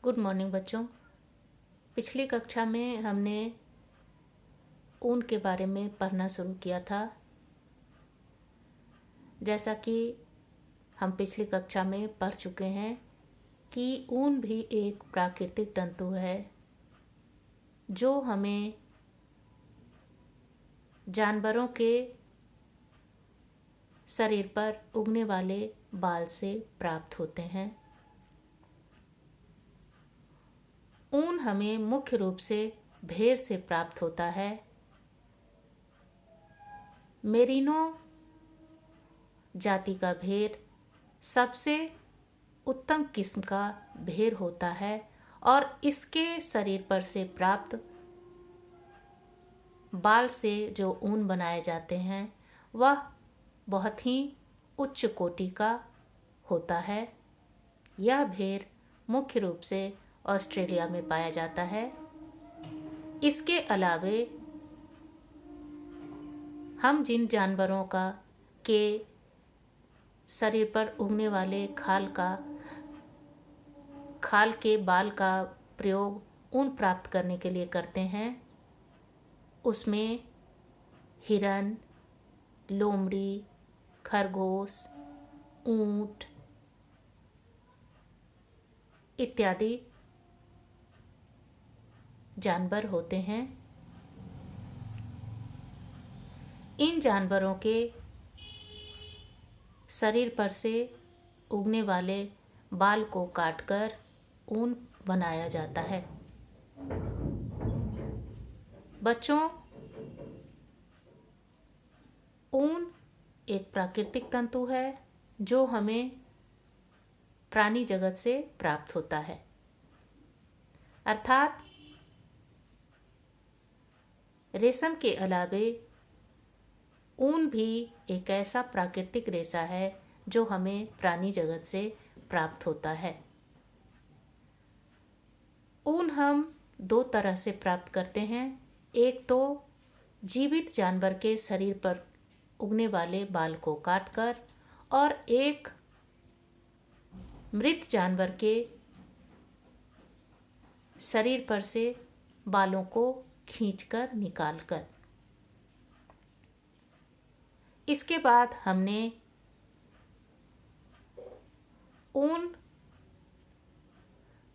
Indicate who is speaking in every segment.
Speaker 1: Good morning बच्चों। पिछली कक्षा में हमने ऊन के बारे में पढ़ना शुरू किया था। जैसा कि हम पिछली कक्षा में पढ़ चुके हैं कि ऊन भी एक प्राकृतिक तंतु है जो हमें जानवरों के शरीर पर उगने वाले बाल से प्राप्त होते हैं। ऊन हमें मुख्य रूप से भेड़ से प्राप्त होता है। मेरिनो जाति का भेड़ सबसे उत्तम किस्म का भेड़ होता है और इसके शरीर पर से प्राप्त बाल से जो ऊन बनाए जाते हैं वह बहुत ही उच्च कोटि का होता है। यह भेड़ मुख्य रूप से ऑस्ट्रेलिया में पाया जाता है। इसके अलावे हम जिन जानवरों के शरीर पर उगने वाले खाल के बाल का प्रयोग ऊन प्राप्त करने के लिए करते हैं, उसमें हिरन, लोमड़ी, खरगोश, ऊंट इत्यादि जानवर होते हैं। इन जानवरों के शरीर पर से उगने वाले बाल को काटकर ऊन बनाया जाता है। बच्चों, ऊन एक प्राकृतिक तंतु है जो हमें प्राणी जगत से प्राप्त होता है। अर्थात रेशम के अलावे ऊन भी एक ऐसा प्राकृतिक रेशा है जो हमें प्राणी जगत से प्राप्त होता है। ऊन हम दो तरह से प्राप्त करते हैं। एक तो जीवित जानवर के शरीर पर उगने वाले बाल को काटकर, और एक मृत जानवर के शरीर पर से बालों को खींचकर निकालकर। इसके बाद हमने ऊन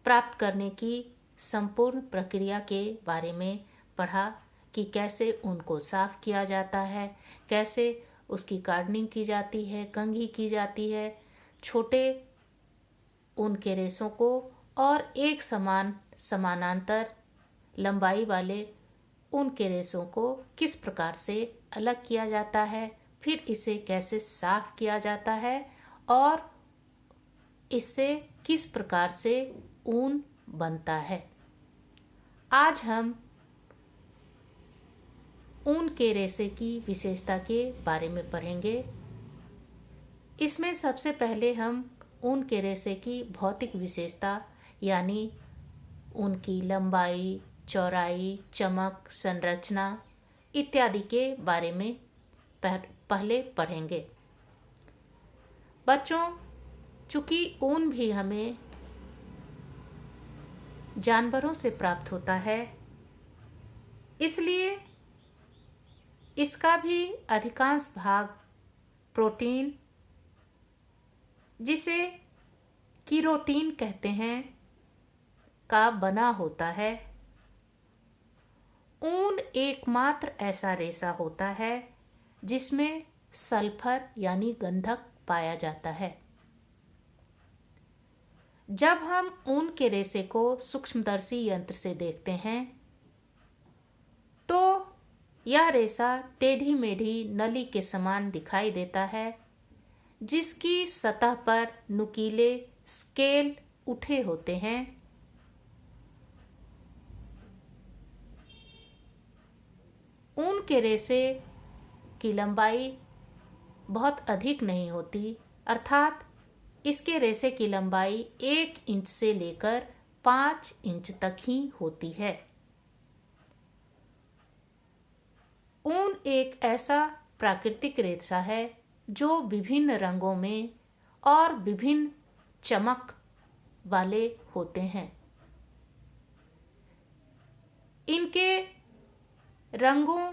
Speaker 1: प्राप्त करने की संपूर्ण प्रक्रिया के बारे में पढ़ा कि कैसे ऊन को साफ किया जाता है, कैसे उसकी गार्डनिंग की जाती है, कंघी की जाती है, छोटे ऊन के रेशों को और एक समानांतर लंबाई वाले ऊन के रेशों को किस प्रकार से अलग किया जाता है, फिर इसे कैसे साफ किया जाता है और इससे किस प्रकार से ऊन बनता है। आज हम ऊन के रेशे की विशेषता के बारे में पढ़ेंगे। इसमें सबसे पहले हम ऊन के रेशे की भौतिक विशेषता यानी उनकी लंबाई, चौड़ाई, चमक, संरचना इत्यादि के बारे में पहले पढ़ेंगे। बच्चों, चूंकि ऊन भी हमें जानवरों से प्राप्त होता है, इसलिए इसका भी अधिकांश भाग प्रोटीन, जिसे कीरोटीन कहते हैं, का बना होता है। ऊन एकमात्र ऐसा रेशा होता है जिसमें सल्फर यानी गंधक पाया जाता है। जब हम ऊन के रेशे को सूक्ष्मदर्शी यंत्र से देखते हैं तो यह रेशा टेढ़ी मेढ़ी नली के समान दिखाई देता है, जिसकी सतह पर नुकीले स्केल उठे होते हैं। ऊन के रेशे की लंबाई बहुत अधिक नहीं होती, अर्थात इसके रेशे की लंबाई 1 इंच से लेकर 5 इंच तक ही होती है। ऊन एक ऐसा प्राकृतिक रेशा है जो विभिन्न रंगों में और विभिन्न चमक वाले होते हैं। इनके रंगों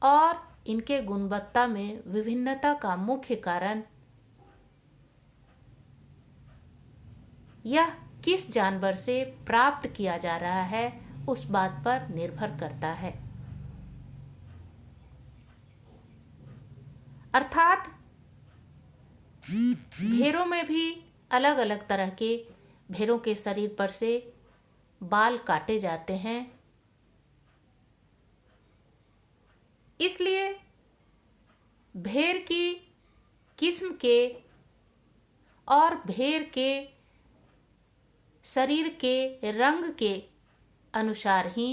Speaker 1: और इनके गुणवत्ता में विभिन्नता का मुख्य कारण यह किस जानवर से प्राप्त किया जा रहा है उस बात पर निर्भर करता है। अर्थात भेड़ों में भी अलग अलग तरह के भेड़ों के शरीर पर से बाल काटे जाते हैं, इसलिए भेड़ की किस्म के और भेड़ के शरीर के रंग के अनुसार ही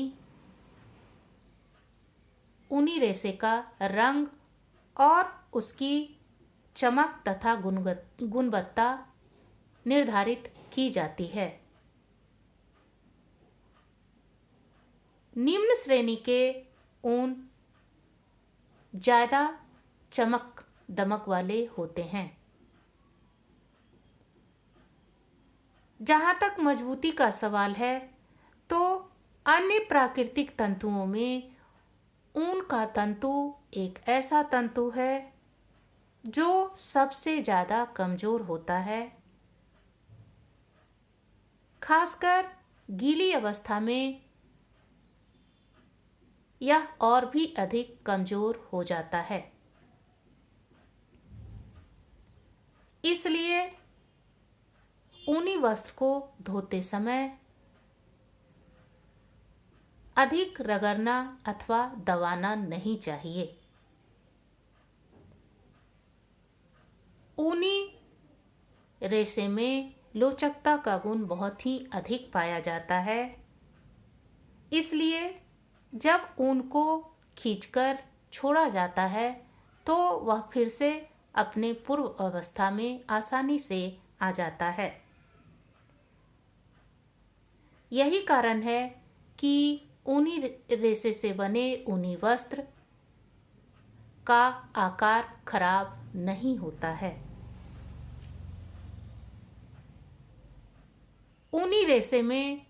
Speaker 1: ऊनी रेशे का रंग और उसकी चमक तथा गुणवत्ता निर्धारित की जाती है। निम्न श्रेणी के ऊन ज्यादा चमक दमक वाले होते हैं। जहां तक मजबूती का सवाल है तो अन्य प्राकृतिक तंतुओं में ऊन का तंतु एक ऐसा तंतु है जो सबसे ज्यादा कमजोर होता है। खासकर गीली अवस्था में यह और भी अधिक कमजोर हो जाता है। इसलिए ऊनी वस्त्र को धोते समय अधिक रगड़ना अथवा दबाना नहीं चाहिए। ऊनी रेशे में लोचकता का गुण बहुत ही अधिक पाया जाता है, इसलिए जब ऊन को खींचकर छोड़ा जाता है तो वह फिर से अपने पूर्व अवस्था में आसानी से आ जाता है। यही कारण है कि ऊनी रेशे से बने ऊनी वस्त्र का आकार खराब नहीं होता है। ऊनी रेशे में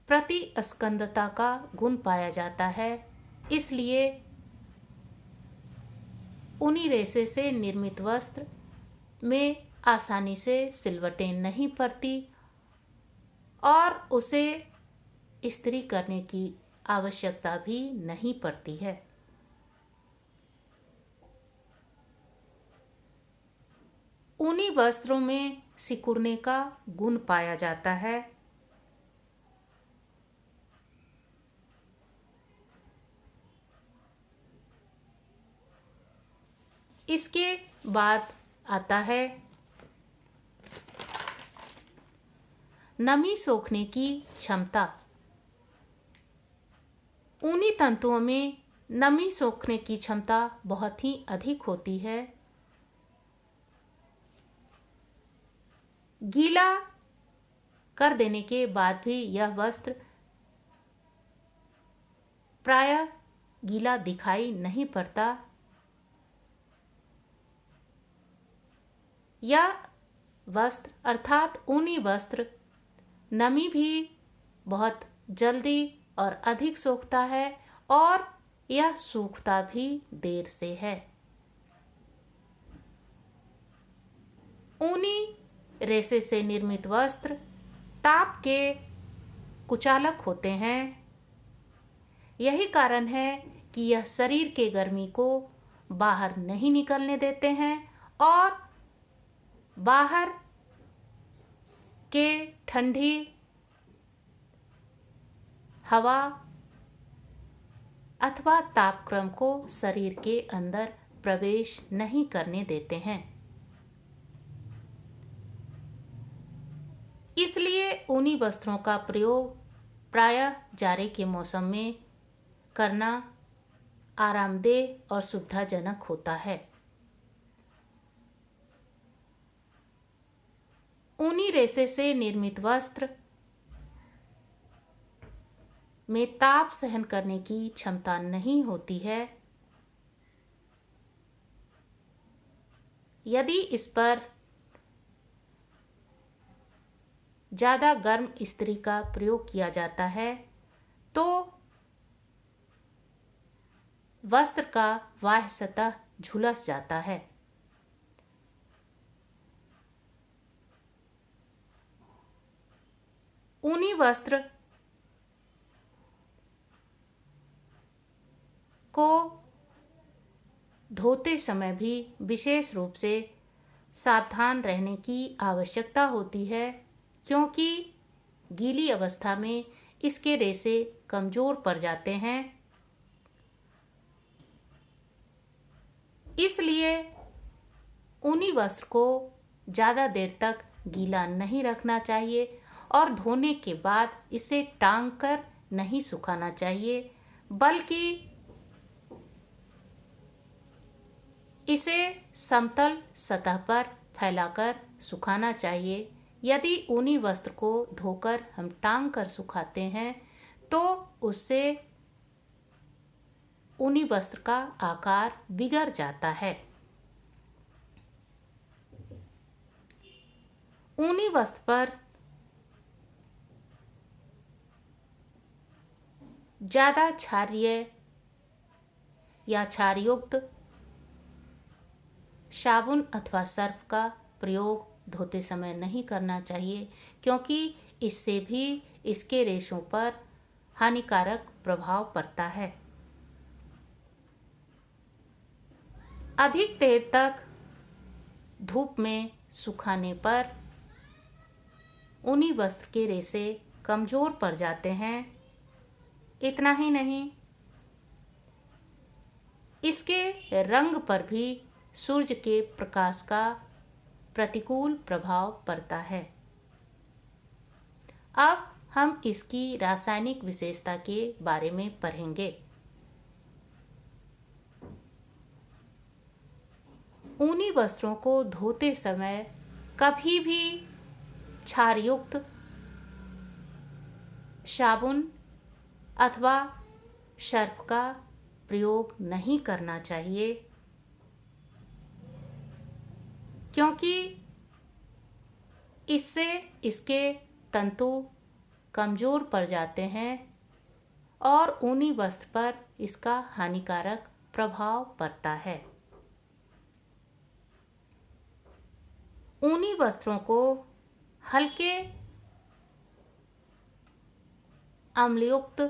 Speaker 1: प्रतिस्कंदता का गुण पाया जाता है, इसलिए ऊनी रेशे से निर्मित वस्त्र में आसानी से सिलवटें नहीं पड़ती और उसे इस्त्री करने की आवश्यकता भी नहीं पड़ती है। ऊनी वस्त्रों में सिकुड़ने का गुण पाया जाता है। इसके बाद आता है नमी सोखने की क्षमता। ऊनी तंतुओं में नमी सोखने की क्षमता बहुत ही अधिक होती है। गीला कर देने के बाद भी यह वस्त्र प्रायः गीला दिखाई नहीं पड़ता। यह वस्त्र अर्थात ऊनी वस्त्र नमी भी बहुत जल्दी और अधिक सोखता है और यह सूखता भी देर से है। ऊनी रेशे से निर्मित वस्त्र ताप के कुचालक होते हैं। यही कारण है कि यह शरीर के गर्मी को बाहर नहीं निकलने देते हैं और बाहर के ठंडी हवा अथवा तापक्रम को शरीर के अंदर प्रवेश नहीं करने देते हैं। इसलिए ऊनी वस्त्रों का प्रयोग प्रायः जाड़े के मौसम में करना आरामदेह और सुविधाजनक होता है। ऊनी रेशे से निर्मित वस्त्र में ताप सहन करने की क्षमता नहीं होती है। यदि इस पर ज़्यादा गर्म इस्त्री का प्रयोग किया जाता है तो वस्त्र का बाह्य सतह झुलस जाता है। ऊनी वस्त्र को धोते समय भी विशेष रूप से सावधान रहने की आवश्यकता होती है, क्योंकि गीली अवस्था में इसके रेशे कमजोर पड़ जाते हैं। इसलिए ऊनी वस्त्र को ज़्यादा देर तक गीला नहीं रखना चाहिए और धोने के बाद इसे टांग कर नहीं सुखाना चाहिए, बल्कि इसे समतल सतह पर फैलाकर सुखाना चाहिए। यदि ऊनी वस्त्र को धोकर हम टांग कर सुखाते हैं तो उससे ऊनी वस्त्र का आकार बिगड़ जाता है। ऊनी वस्त्र पर ज़्यादा क्षारीय या क्षारयुक्त साबुन अथवा सर्फ का प्रयोग धोते समय नहीं करना चाहिए, क्योंकि इससे भी इसके रेशों पर हानिकारक प्रभाव पड़ता है। अधिक देर तक धूप में सुखाने पर ऊनी वस्त्र के रेशे कमजोर पड़ जाते हैं। इतना ही नहीं, इसके रंग पर भी सूर्य के प्रकाश का प्रतिकूल प्रभाव पड़ता है। अब हम इसकी रासायनिक विशेषता के बारे में पढ़ेंगे। ऊनी वस्त्रों को धोते समय कभी भी क्षारयुक्त साबुन अथवा सर्फ का प्रयोग नहीं करना चाहिए, क्योंकि इससे इसके तंतु कमजोर पड़ जाते हैं और ऊनी वस्त्र पर इसका हानिकारक प्रभाव पड़ता है। ऊनी वस्त्रों को हल्के अम्लयुक्त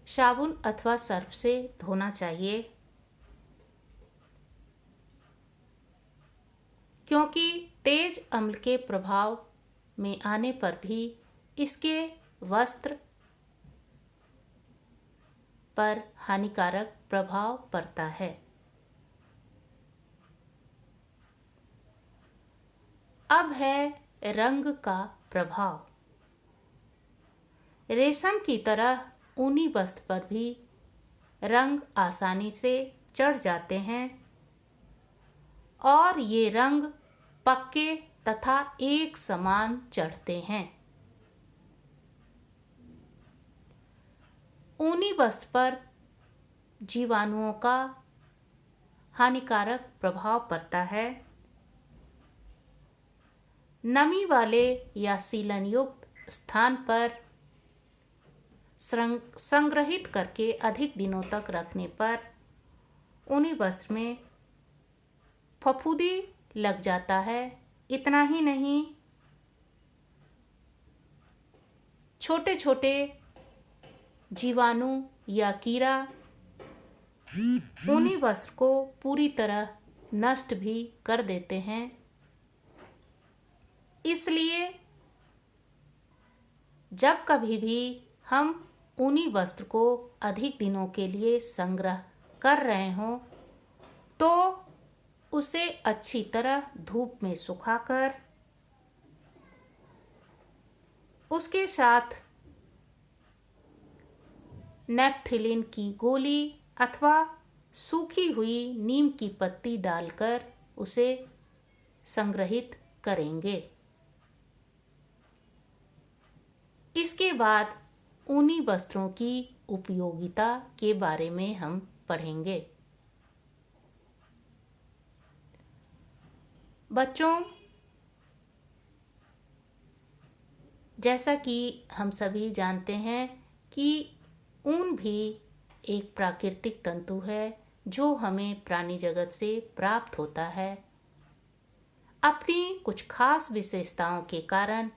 Speaker 1: साबुन अथवा सर्फ से धोना चाहिए, क्योंकि तेज अम्ल के प्रभाव में आने पर भी इसके वस्त्र पर हानिकारक प्रभाव पड़ता है। अब है रंग का प्रभाव। रेशम की तरह ऊनी वस्त्र पर भी रंग आसानी से चढ़ जाते हैं और ये रंग पक्के तथा एक समान चढ़ते हैं। ऊनी वस्त्र पर जीवाणुओं का हानिकारक प्रभाव पड़ता है। नमी वाले या सीलन युक्त स्थान पर संग्रहित करके अधिक दिनों तक रखने पर ऊनी वस्त्र में फफूंदी लग जाता है। इतना ही नहीं, छोटे छोटे जीवाणु या कीड़ा ऊनी वस्त्र को पूरी तरह नष्ट भी कर देते हैं। इसलिए जब कभी भी हम ऊनी वस्त्र को अधिक दिनों के लिए संग्रह कर रहे हों तो उसे अच्छी तरह धूप में सुखाकर उसके साथ नेपथिलीन की गोली अथवा सूखी हुई नीम की पत्ती डालकर उसे संग्रहित करेंगे। इसके बाद ऊनी वस्त्रों की उपयोगिता के बारे में हम पढ़ेंगे। बच्चों, जैसा कि हम सभी जानते हैं कि ऊन भी एक प्राकृतिक तंतु है जो हमें प्राणी जगत से प्राप्त होता है। अपनी कुछ खास विशेषताओं के कारण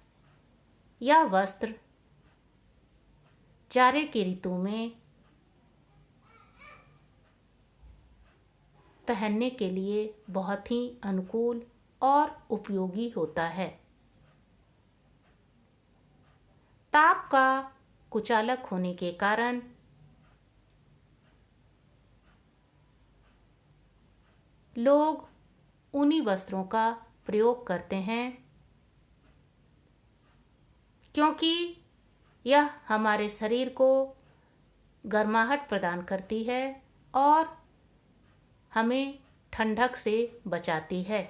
Speaker 1: यह वस्त्र जाड़े की ऋतु में पहनने के लिए बहुत ही अनुकूल और उपयोगी होता है। ताप का कुचालक होने के कारण लोग ऊनी वस्त्रों का प्रयोग करते हैं, क्योंकि यह हमारे शरीर को गर्माहट प्रदान करती है और हमें ठंडक से बचाती है।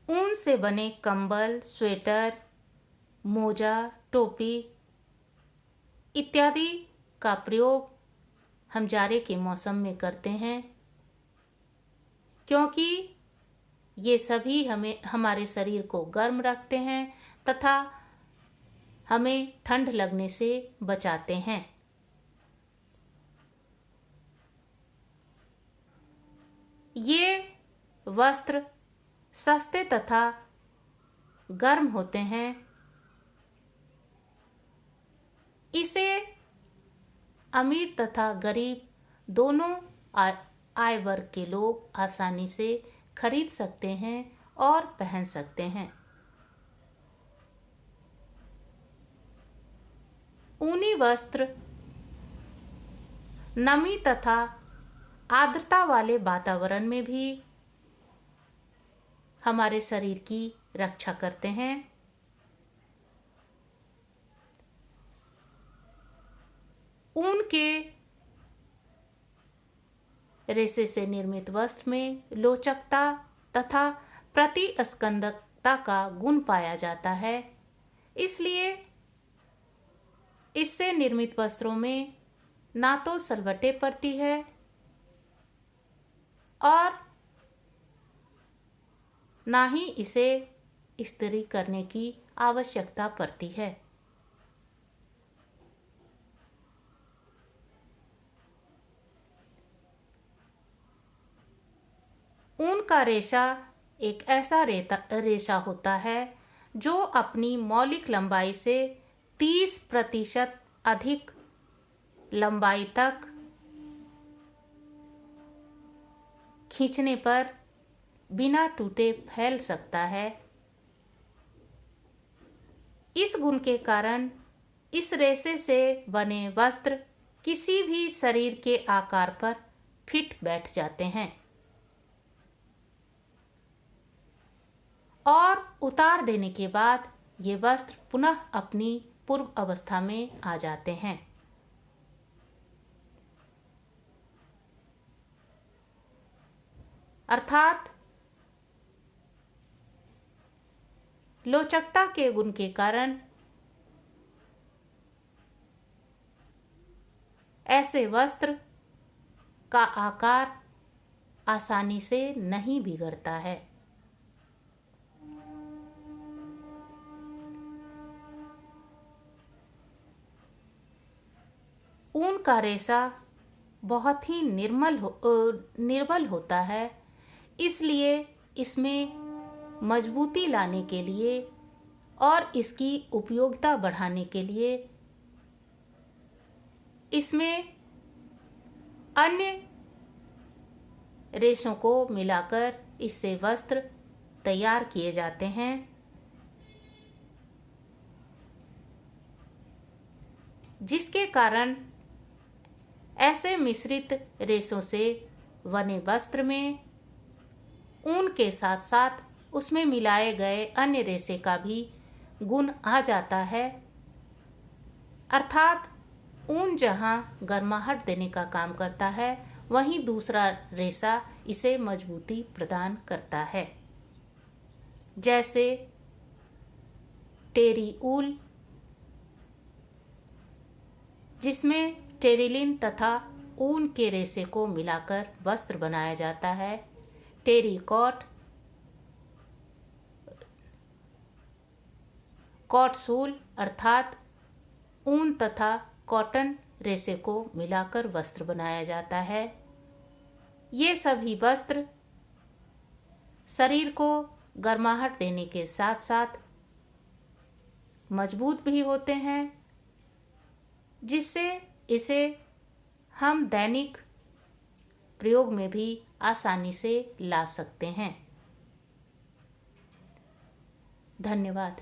Speaker 1: ऊन से बने कंबल, स्वेटर, मोजा, टोपी इत्यादि का प्रयोग हम जाड़े के मौसम में करते हैं, क्योंकि ये सभी हमें हमारे शरीर को गर्म रखते हैं तथा हमें ठंड लगने से बचाते हैं। ये वस्त्र सस्ते तथा गर्म होते हैं। इसे अमीर तथा गरीब दोनों आय वर्ग के लोग आसानी से खरीद सकते हैं और पहन सकते हैं। ऊनी वस्त्र नमी तथा आर्द्रता वाले वातावरण में भी हमारे शरीर की रक्षा करते हैं। ऊन के रेशे से निर्मित वस्त्र में लोचकता तथा प्रतिस्पंदकता का गुण पाया जाता है। इसलिए इससे निर्मित वस्त्रों में ना तो सलवटें पड़ती है और ना ही इसे इस्त्री करने की आवश्यकता पड़ती है। ऊन का रेशा एक ऐसा रेशा होता है जो अपनी मौलिक लंबाई से 30% अधिक लंबाई तक खींचने पर बिना टूटे फैल सकता है। इस गुण के कारण इस रेशे से बने वस्त्र किसी भी शरीर के आकार पर फिट बैठ जाते हैं और उतार देने के बाद ये वस्त्र पुनः अपनी पूर्व अवस्था में आ जाते हैं। अर्थात लोचकता के गुण के कारण ऐसे वस्त्र का आकार आसानी से नहीं बिगड़ता है। ऊन का रेशा बहुत ही निर्बल होता है, इसलिए इसमें मजबूती लाने के लिए और इसकी उपयोगिता बढ़ाने के लिए इसमें अन्य रेशों को मिलाकर इससे वस्त्र तैयार किए जाते हैं। जिसके कारण ऐसे मिश्रित रेशों से बने वस्त्र में ऊन के साथ साथ उसमें मिलाए गए अन्य रेशे का भी गुण आ जाता है। अर्थात ऊन जहाँ गर्माहट देने का काम करता है, वहीं दूसरा रेशा इसे मजबूती प्रदान करता है। जैसे टेरी ऊल, जिसमें टेरिलिन तथा ऊन के रेशे को मिलाकर वस्त्र बनाया जाता है। टेरिकॉट कॉटसूल अर्थात ऊन तथा कॉटन रेशे को मिलाकर वस्त्र बनाया जाता है। ये सभी वस्त्र शरीर को गर्माहट देने के साथ साथ मजबूत भी होते हैं, जिससे इसे हम दैनिक प्रयोग में भी आसानी से ला सकते हैं। धन्यवाद।